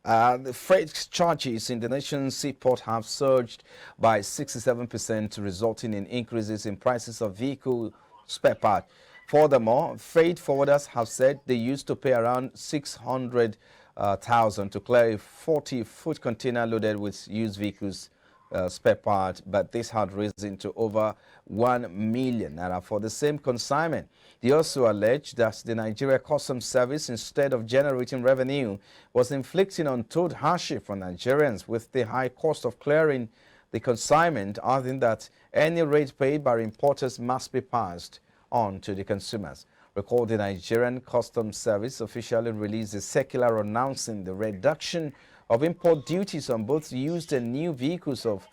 The freight charges in the nation's seaport have surged by 67%, resulting in increases in prices of vehicle spare parts. Furthermore, freight forwarders have said they used to pay around 600,000 to clear a 40-foot container loaded with used vehicles spare part, but this had risen to over 1 million naira for the same consignment. They also alleged that the Nigeria Customs Service, instead of generating revenue, was inflicting untold hardship on Nigerians with the high cost of clearing the consignment, adding that any rate paid by importers must be passed on to the consumers. Recall the Nigerian Customs Service officially released a circular announcing the reduction of import duties on both used and new vehicles, of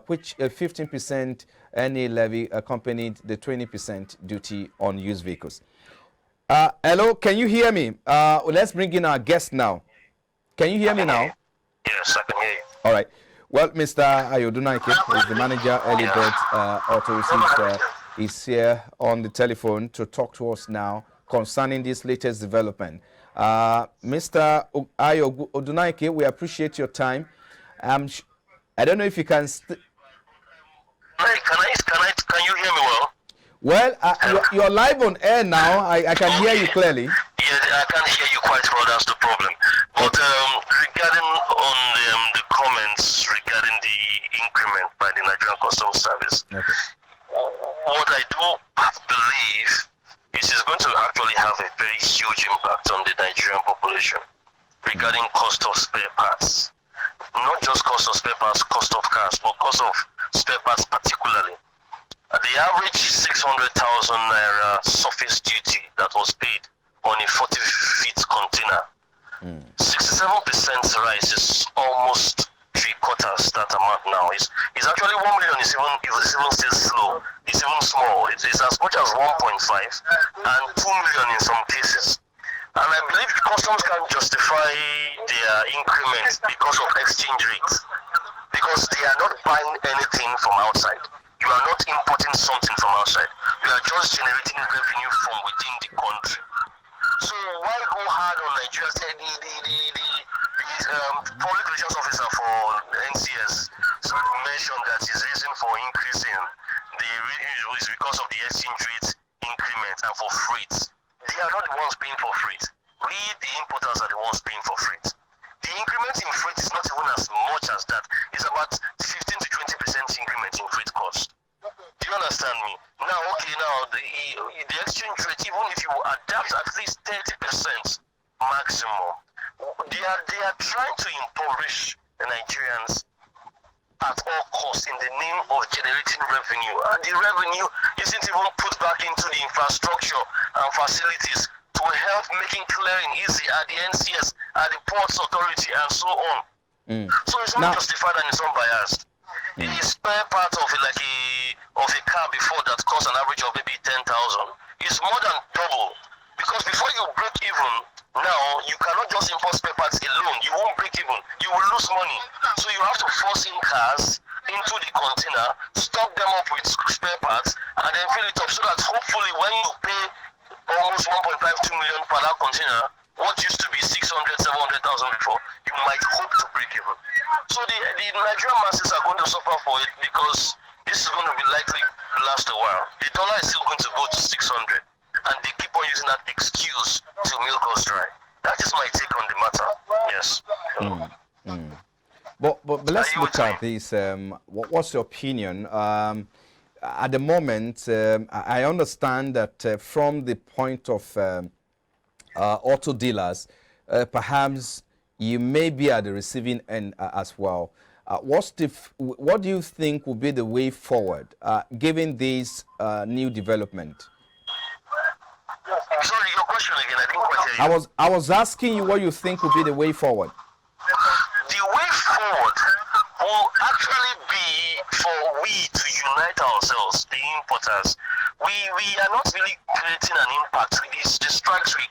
which 15% any levy accompanied the 20% duty on used vehicles. Hello, can you hear me? Let's bring in our guest now. Can you hear me now? Yes, I can hear you. All right. Well, Mr. Ayodunaike is the manager, LEVY Autos. Is here on the telephone to talk to us now concerning this latest development. Mr. Ayodunaike, we appreciate your time. I don't know if you can. Can you hear me well? Well, you're live on air now. I can hear you clearly. Yeah, I can hear you quite well. That's the problem. But regarding on the comments regarding the increment by the Nigerian Customs Service, okay. What I do believe is it's going to actually have a very huge impact on the Nigerian population regarding cost of spare parts. Not just cost of spare parts, cost of cars, but cost of spare parts particularly. The average 600,000 naira surface duty that was paid on a 40-feet container, 67% rise is almost three-quarters that amount now. It's actually 1 million. Is even still slow. It's even small. It's as much as 1.5 and 2 million in some cases. And I believe customs can justify their increment because of exchange rates, because they are not buying anything from outside. You are not importing something from outside. You are just generating revenue from within the country. So why go hard on Nigeria? The public relations officer for NCS mentioned that his reason for increasing the revenue is because of the exchange rate increment and for freight. They are not the ones paying for freight. We, the importers, are the ones paying for freight. The increment in freight is not even as much as that. It's about 15 to 20% increment in freight cost. Do you understand me? Now, okay, the exchange rate, even if you adapt at least 30% maximum, they are trying to impoverish the Nigerians at all costs in the name of generating revenue. And the revenue isn't even put back into the infrastructure and facilities to help making clearing easy at the NCS, at the Ports Authority, and so on. So it's not justified and it's unbiased. The spare part of a car before that cost an average of maybe 10,000 is more than double, because before you break even, now you cannot just import spare parts alone. You won't break even. You will lose money. So you have to force in cars into the container, stock them up with spare parts, and then fill it up, so that hopefully when you pay almost 1.52 million per that container, what used to be 600, 700,000 before, you might hope to break even. So the Nigerian masses are going to suffer for it, because this is going to be likely to last a while. The dollar is still going to go to 600, and they keep on using that excuse to milk us dry. That is my take on the matter. Yes. But let's look at this. What's your opinion? At the moment, I understand that from the point of auto dealers, perhaps you may be at the receiving end as well. What do you think will be the way forward, given this new development? Sorry, your question again. I didn't quite hear you. I was asking you what you think will be the way forward. The way forward will actually be for we to unite ourselves, the importers. We are not really creating an impact. It's the strikes we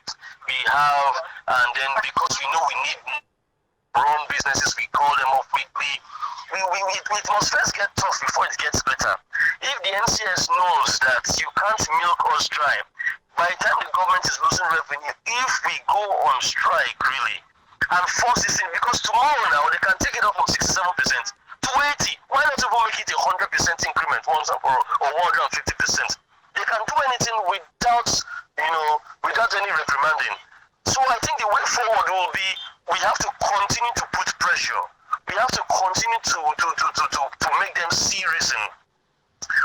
have, and then because we know we need run businesses, we call them off weekly. It must first get tough before it gets better. If the NCS knows that you can't milk us dry, by the time the government is losing revenue, if we go on strike, really, and force this in, because tomorrow now they can take it up from 67% to 80. Why not even make it a 100% increment once and for all, or 150%? They can do anything without, without any reprimanding. So I think the way forward will be, we have to continue to put pressure. We have to continue to make them see reason.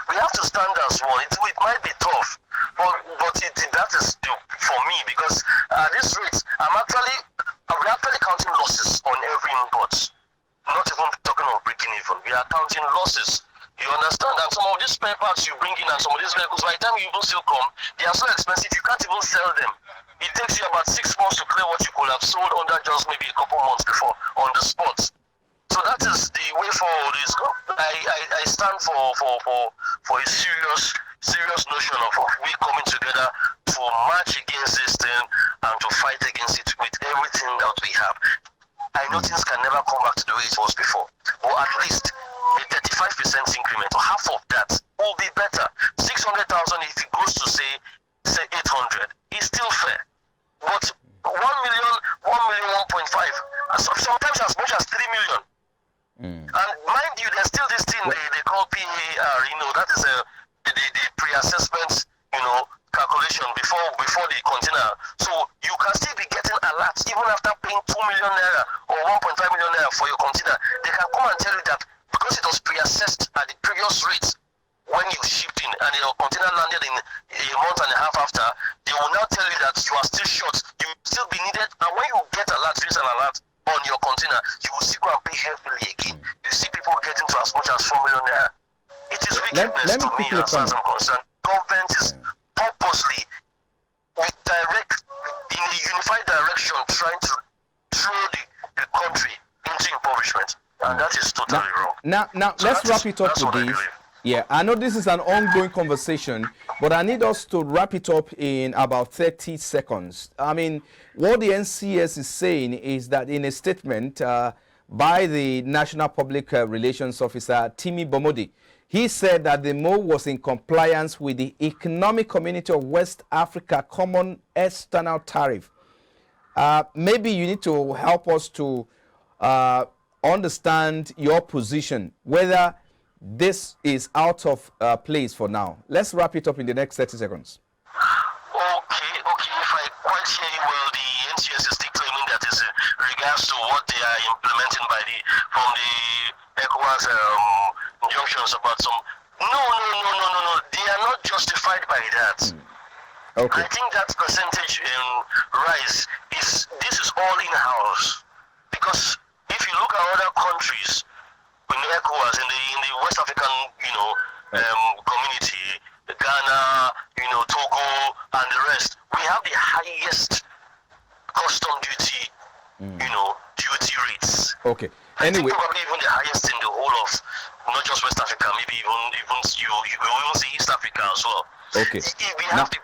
We have to stand as one. It might be tough, but that is for me, because at this rate, we're actually counting losses on every import. Not even talking of breaking even. We are counting losses. You understand? And some of these spare parts you bring in and some of these vehicles, by the time you even still come, they are so expensive you can't even sell them. It takes you about 6 months to clear what you could have sold under just maybe a couple months before on the spot. So that is the way forward. I stand for a serious notion of we coming together to march against this thing and to fight against it with everything that we have. I know things can never come back to the way it was before, but at least a 35% increment or half of that will be better. 600,000, if it goes to say 800, is still fair. But 1 million, 1.5, sometimes as much as 3 million. And mind you, there's still this thing they call PAR, that is the pre-assessment, calculation before the container. So you can still be getting alerts even after paying 2 million naira or 1.5 million naira for your container. They can come and tell you that because it was pre-assessed at the previous rate when you shipped in and your container landed in a month and a half after, they will now tell you that you are still short, you will still be needed. And when you get an alert on your container, you will still go and pay heavily again. You see people getting to as much as 4 million naira. It is wickedness to me as far as I'm concerned. Government is purposely in a unified direction trying to throw the country into impoverishment. And that is totally wrong. Now so let's wrap it up with this. Yeah, I know this is an ongoing conversation, but I need us to wrap it up in about 30 seconds. I mean, what the NCS is saying is that in a statement by the National Public Relations Officer, Timi Bomodi, he said that the move was in compliance with the Economic Community of West Africa Common External Tariff. Maybe you need to help us to understand your position, whether this is out of place for now. Let's wrap it up in the next 30 seconds. Okay. If I quite hear you well, the NCS is still claiming that is regards to what they are implementing from the ECOWAS injunctions about some. No. They are not justified by that. Okay. I think that percentage rise this is all in-house, because if you look at other countries in the ECOWAS, in the West African, community, Ghana, Togo, and the rest, we have the highest custom duty, duty rates. Okay. Anyway, I think probably even the highest in the whole of not just West Africa, maybe even you will see East Africa as well. Okay. We have the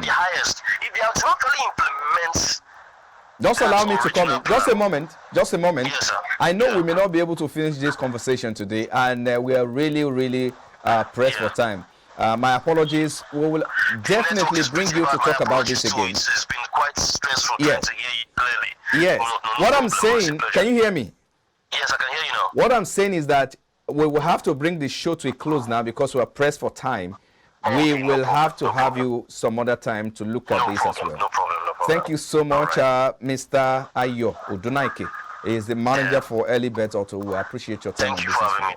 highest. If they actually implement. Just allow me to comment. Just a moment. Yes, sir. I know we may not be able to finish this conversation today, and we are really pressed for time. My apologies. We will definitely bring you to talk about this again. It's been quite stressful trying to hear you clearly. Yes. What I'm saying, can you hear me? Yes, I can hear you now. What I'm saying is that we will have to bring the show to a close now because we are pressed for time. We will have to have you some other time to look at this as well. No problem. Thank you so much, Mr. Ayo Odunaike. He is the manager for Early Birds Auto. We appreciate your time. Thank you for having me.